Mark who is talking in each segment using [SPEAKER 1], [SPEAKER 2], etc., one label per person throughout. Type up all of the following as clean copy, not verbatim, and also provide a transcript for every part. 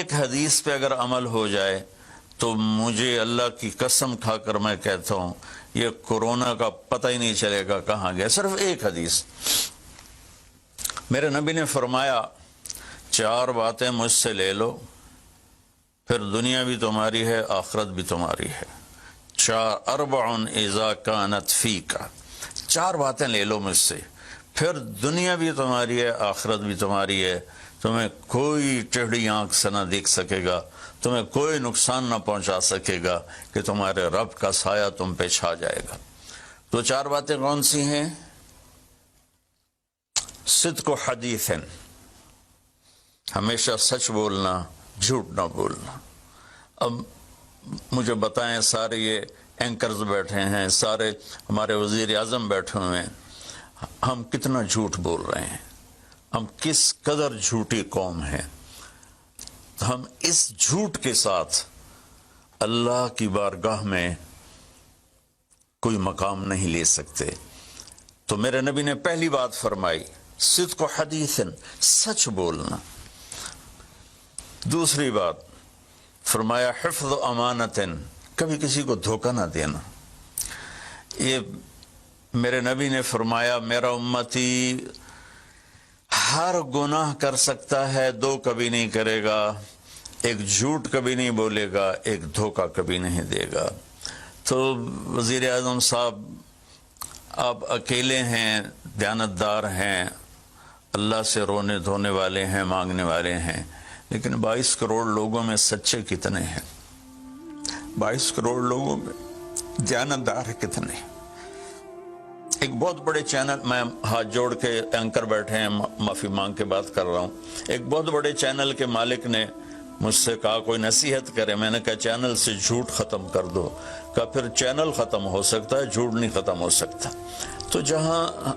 [SPEAKER 1] ایک حدیث پہ اگر عمل ہو جائے تو مجھے اللہ کی قسم کھا کر میں کہتا ہوں یہ کورونا کا پتہ ہی نہیں چلے گا کہاں گیا. صرف ایک حدیث. میرے نبی نے فرمایا 4 باتیں مجھ سے لے لو پھر دنیا بھی تمہاری ہے آخرت بھی تمہاری ہے. 4 اذا کانت فیک. 4 باتیں لے لو مجھ سے پھر دنیا بھی تمہاری ہے آخرت بھی تمہاری ہے. تمہیں کوئی ٹیڑھی آنکھ سے نہ دیکھ سکے گا, تمہیں کوئی نقصان نہ پہنچا سکے گا کہ تمہارے رب کا سایہ تم پہ چھا جائے گا. تو 4 باتیں کون سی ہیں؟ صدق و حدیث، ہمیشہ سچ بولنا، جھوٹ نہ بولنا. اب مجھے بتائیں، سارے یہ اینکرز بیٹھے ہیں، سارے ہمارے وزیر اعظم بیٹھے ہوئے ہیں، ہم کتنا جھوٹ بول رہے ہیں؟ ہم کس قدر جھوٹی قوم ہیں؟ ہم اس جھوٹ کے ساتھ اللہ کی بارگاہ میں کوئی مقام نہیں لے سکتے. تو میرے نبی نے پہلی بات فرمائی صدق و حدیث، سچ بولنا. دوسری بات فرمایا حفظ و امانت، کبھی کسی کو دھوکہ نہ دینا. یہ میرے نبی نے فرمایا میرا امتی ہر گناہ کر سکتا ہے، 2 کبھی نہیں کرے گا، ایک جھوٹ کبھی نہیں بولے گا، ایک دھوکہ کبھی نہیں دے گا. تو وزیر اعظم صاحب آپ اکیلے ہیں، دیانتدار ہیں، اللہ سے رونے دھونے والے ہیں، مانگنے والے ہیں، لیکن 22 کروڑ لوگوں میں سچے کتنے ہیں؟ 22 کروڑ لوگوں میں دیانتدار کتنے ہیں؟ ایک بہت بڑے چینل، میں ہاتھ جوڑ کے اینکر بیٹھے ہیں، معافی مانگ کے بات کر رہا ہوں، ایک بہت بڑے چینل کے مالک نے مجھ سے کہا کوئی نصیحت کرے. میں نے کہا چینل سے جھوٹ ختم کر دو. کہا پھر چینل ختم ہو سکتا ہے، جھوٹ نہیں ختم ہو سکتا. تو جہاں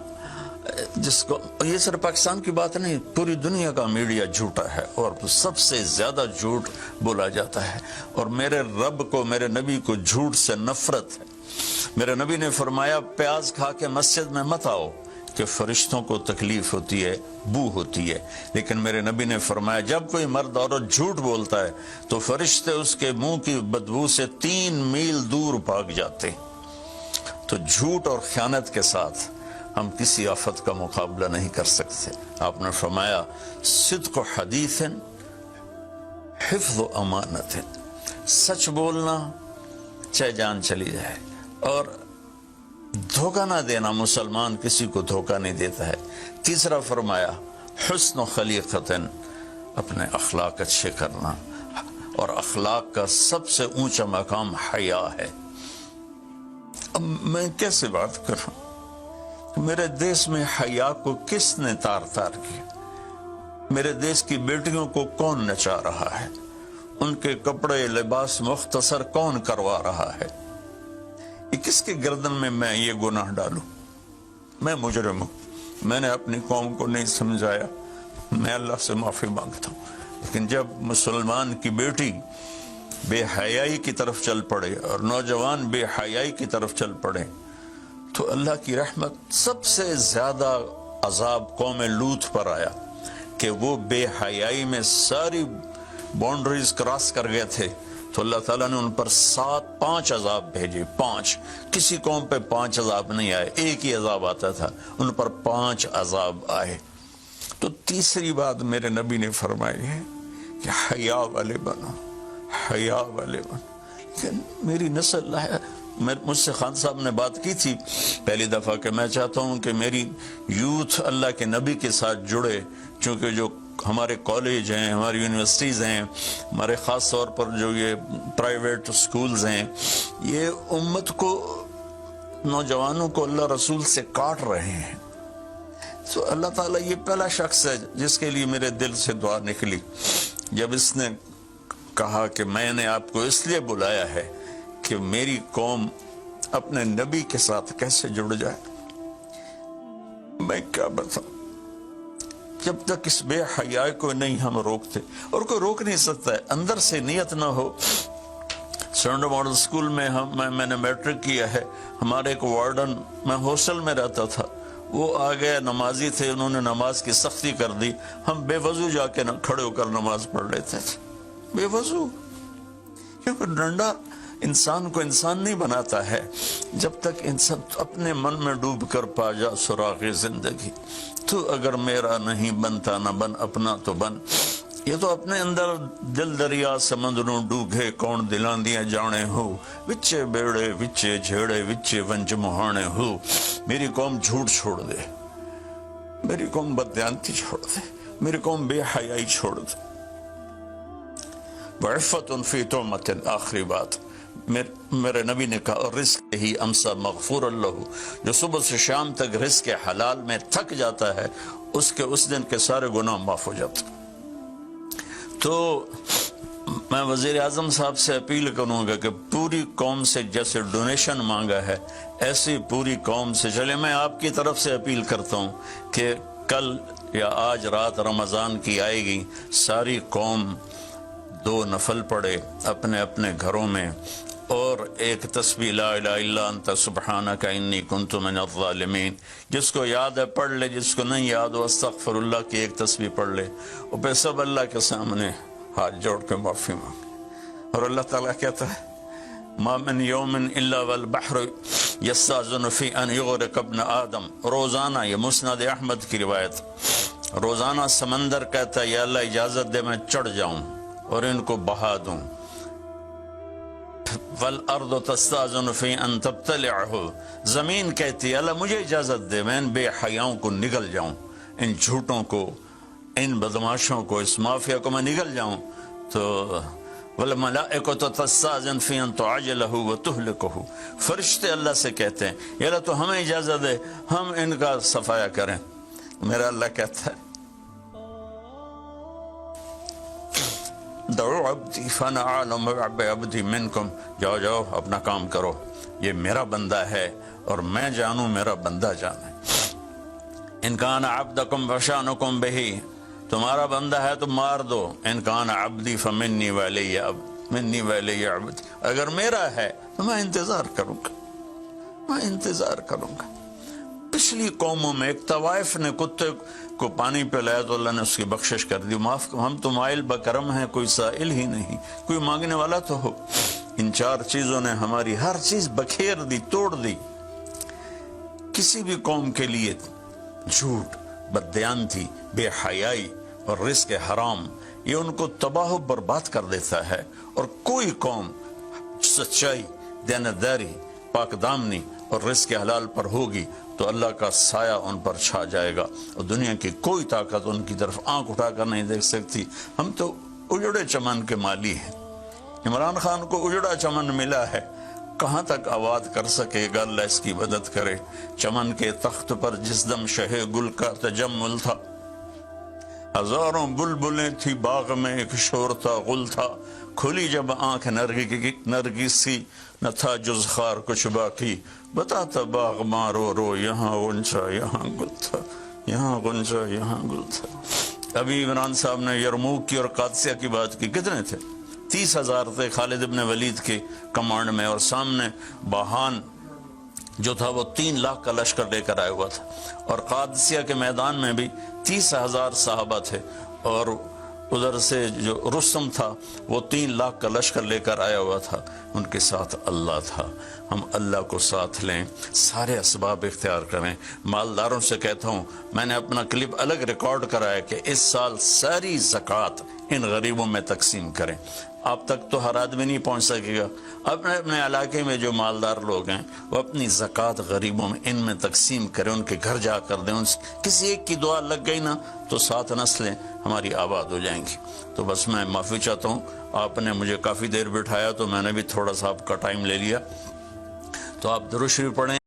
[SPEAKER 1] جس کو، یہ صرف پاکستان کی بات نہیں، پوری دنیا کا میڈیا جھوٹا ہے اور سب سے زیادہ جھوٹ بولا جاتا ہے. اور میرے رب کو، میرے نبی کو جھوٹ سے نفرت ہے. میرے نبی نے فرمایا پیاز کھا کے مسجد میں مت آؤ کہ فرشتوں کو تکلیف ہوتی ہے، بو ہوتی ہے. لیکن میرے نبی نے فرمایا جب کوئی مرد عورت جھوٹ بولتا ہے تو فرشتے اس کے منہ کی بدبو سے 3 میل دور بھاگ جاتے. تو جھوٹ اور خیانت کے ساتھ ہم کسی آفت کا مقابلہ نہیں کر سکتے. آپ نے فرمایا صدق و حدیث، حفظ و امانت، سچ بولنا چاہے جان چلی جائے، اور دھوکہ نہ دینا. مسلمان کسی کو دھوکہ نہیں دیتا ہے. تیسرا فرمایا حسن و خلیقت، اپنے اخلاق اچھے کرنا، اور اخلاق کا سب سے اونچا مقام حیا ہے. اب میں کیسے بات کروں؟ میرے دیش میں حیا کو کس نے تار تار کیا؟ میرے دیش کی بیٹیوں کو کون نچا رہا ہے؟ ان کے کپڑے لباس مختصر کون کروا رہا ہے؟ یہ کس کے گردن میں یہ گناہ ڈالوں؟ میں مجرم ہوں، میں نے اپنی قوم کو نہیں سمجھایا، میں اللہ سے معافی مانگتا ہوں. لیکن جب مسلمان کی بیٹی بے حیائی کی طرف چل پڑے اور نوجوان بے حیائی کی طرف چل پڑے تو اللہ کی رحمت. سب سے زیادہ عذاب قوم لوط پر آیا کہ وہ بے حیائی میں ساری باؤنڈریز کراس کر گئے تھے، تو اللہ تعالیٰ نے ان پر 5 عذاب بھیجے. 5، کسی قوم پہ 5 عذاب نہیں آئے، ایک ہی عذاب آتا تھا، ان پر 5 عذاب آئے. تو تیسری بات میرے نبی نے فرمائی ہے کہ حیا والے بنو، حیا والے بنو. لیکن میری نسل ہے، مجھ سے خان صاحب نے بات کی تھی پہلی دفعہ کہ میں چاہتا ہوں کہ میری یوتھ اللہ کے نبی کے ساتھ جڑے، چونکہ جو ہمارے کالج ہیں، ہماری یونیورسٹیز ہیں، ہمارے خاص طور پر جو یہ پرائیویٹ سکولز ہیں، یہ امت کو، نوجوانوں کو اللہ رسول سے کاٹ رہے ہیں. تو اللہ تعالیٰ یہ پہلا شخص ہے جس کے لیے میرے دل سے دعا نکلی جب اس نے کہا کہ میں نے آپ کو اس لیے بلایا ہے کہ میری قوم اپنے نبی کے ساتھ کیسے جڑ جائے. میں کیا بتاؤں، جب تک اس بے حیائی کو نہیں ہم روکتے، اور کوئی روک نہیں سکتا ہے، اندر سے نیت نہ ہو. سرنڈر ماڈل اسکول میں میں نے میٹرک کیا ہے. ہمارے ایک وارڈن، میں ہاسٹل میں رہتا تھا، وہ آ گئے، نمازی تھے، انہوں نے نماز کی سختی کر دی، ہم بے وضو جا کے کھڑے ہو کر نماز پڑھ لیتے تھے. بے وضو. کیونکہ ڈنڈا انسان کو انسان نہیں بناتا ہے جب تک انسان اپنے من میں ڈوب کر پا جا سراغ زندگی. تو اگر میرا نہیں بنتا نہ بن اپنا تو بن. یہ تو اپنے اندر دل دریا سمندروں ڈوگے کون دلان دیا جانے ہو وچے بیڑے وچے جھیڑے وچے ونج مہانے ہو. میری قوم جھوٹ چھوڑ دے, میری قوم بددیانتی چھوڑ دے, میری قوم بے حیائی چھوڑ دے. وعفت فی تہمت, آخری بات میرے نبی نے کہا رزق ہی امسا مغفور اللہ, جو صبح سے شام تک رزق حلال میں تھک جاتا ہے اس کے اس دن کے سارے گناہ معاف ہو جاتے. تو میں وزیر اعظم صاحب سے اپیل کروں گا کہ پوری قوم سے جیسے ڈونیشن مانگا ہے ایسی پوری قوم سے چلے. میں آپ کی طرف سے اپیل کرتا ہوں کہ کل یا آج رات رمضان کی آئے گی, ساری قوم 2 نفل پڑھے اپنے اپنے گھروں میں, اور ایک تسبیح لا الہ الا انت سبحانک انی کنت من الظالمین. جس کو یاد ہے پڑھ لے, جس کو نہیں یاد ہو استغفر اللہ کی ایک تسبیح پڑھ لے, اور پھر سب اللہ کے سامنے ہاتھ جوڑ کے معافی مانگے. اور اللہ تعالیٰ کہتا ہے ما من یوم الا والبحر یستاذن فی ان یغرق ابن آدم. روزانہ, یہ مسند احمد کی روایت, روزانہ سمندر کہتا ہے یا اللہ اجازت دے میں چڑھ جاؤں اور ان کو بہا دوں. والارض تستاذن فی ان تبتلعہ, زمین کہتی ہے اللہ مجھے اجازت دے میں ان بے حیاؤں کو نگل جاؤں, ان جھوٹوں کو, ان بدماشوں کو, اس مافیا کو میں نگل جاؤں. تو والملائکۃ تستاذن فی ان تعجلہ وتہلکہ, فرشتے اللہ سے کہتے ہیں یا اللہ تو ہمیں اجازت دے ہم ان کا صفایا کریں. میرا اللہ کہتا ہے دعو عبدی فانا عالم بعبدی منکم, جاؤ جاؤ اپنا کام کرو, یہ میرا بندہ ہے اور میں جانوں میرا بندہ جانے. ان کان عبدکم فشانکم بہی, تمہارا بندہ ہے تو مار دو. ان کان عبدی فمنی ولی منی ولی عبدی, اگر میرا ہے تو میں انتظار کروں گا, میں انتظار کروں گا. پچھلی قوموں میں ایک طوائف نے کتے کو پانی پلایا تو اللہ نے اس کی بخشش کر دی, معاف. ہم تو مائل بکرم ہیں, کوئی سائل ہی نہیں, کوئی مانگنے والا تو ہو. ان 4 چیزوں نے ہماری ہر چیز بکھیر دی, توڑ دی. کسی بھی قوم کے لیے جھوٹ, بددیانتی, بے حیائی اور رزق حرام یہ ان کو تباہ و برباد کر دیتا ہے. اور کوئی قوم سچائی, دیانتداری, پاک دامنی اور رزق حلال پر ہوگی تو اللہ کا سایہ ان پر چھا جائے گا, اور دنیا کی کوئی طاقت ان کی طرف آنکھ اٹھا کر نہیں دیکھ سکتی. ہم تو اجڑے چمن کے مالی ہیں. عمران خان کو اجڑا چمن ملا ہے, کہاں تک آباد کر سکے گا, اللہ اس کی مدد کرے. چمن کے تخت پر جس دم شہ گل کا تجمل تھا, ہزاروں بلبلیں تھی باغ میں, ایک شور تھا, غل تھا. کھلی جب آنکھ نرگس سی, نہ تھا جز خار کچھ باقی. بتاتا باغ مارو رو, یہاں غنچہ یہاں گل تھا, یہاں غنچہ یہاں گل تھا. ابھی عمران صاحب نے یرموک کی اور قادسیہ کی بات کی. کتنے تھے؟ 30,000 تھے خالد ابن ولید کے کمانڈ میں, اور سامنے باہان جو تھا وہ 3 لاکھ کا لشکر لے کر آیا ہوا تھا. اور قادسیہ کے میدان میں بھی 30,000 صحابہ تھے, اور ادھر سے جو رستم تھا وہ 3 لاکھ کا لشکر لے کر آیا ہوا تھا. ان کے ساتھ اللہ تھا. ہم اللہ کو ساتھ لیں, سارے اسباب اختیار کریں. مالداروں سے کہتا ہوں, میں نے اپنا کلپ الگ ریکارڈ کرایا کہ اس سال ساری زکوٰۃ ان غریبوں میں تقسیم کریں. آپ تک تو ہر آدمی نہیں پہنچ سکے گا. اپنے اپنے علاقے میں جو مالدار لوگ ہیں وہ اپنی زکوٰۃ غریبوں میں ان میں تقسیم کریں, ان کے گھر جا کر دیں. کسی ایک کی دعا لگ گئی نا تو 7 نسلیں ہماری آباد ہو جائیں گی. تو بس میں معافی چاہتا ہوں, آپ نے مجھے کافی دیر بٹھایا تو میں نے بھی تھوڑا سا آپ کا ٹائم لے لیا. تو آپ درود شریف پڑھیں.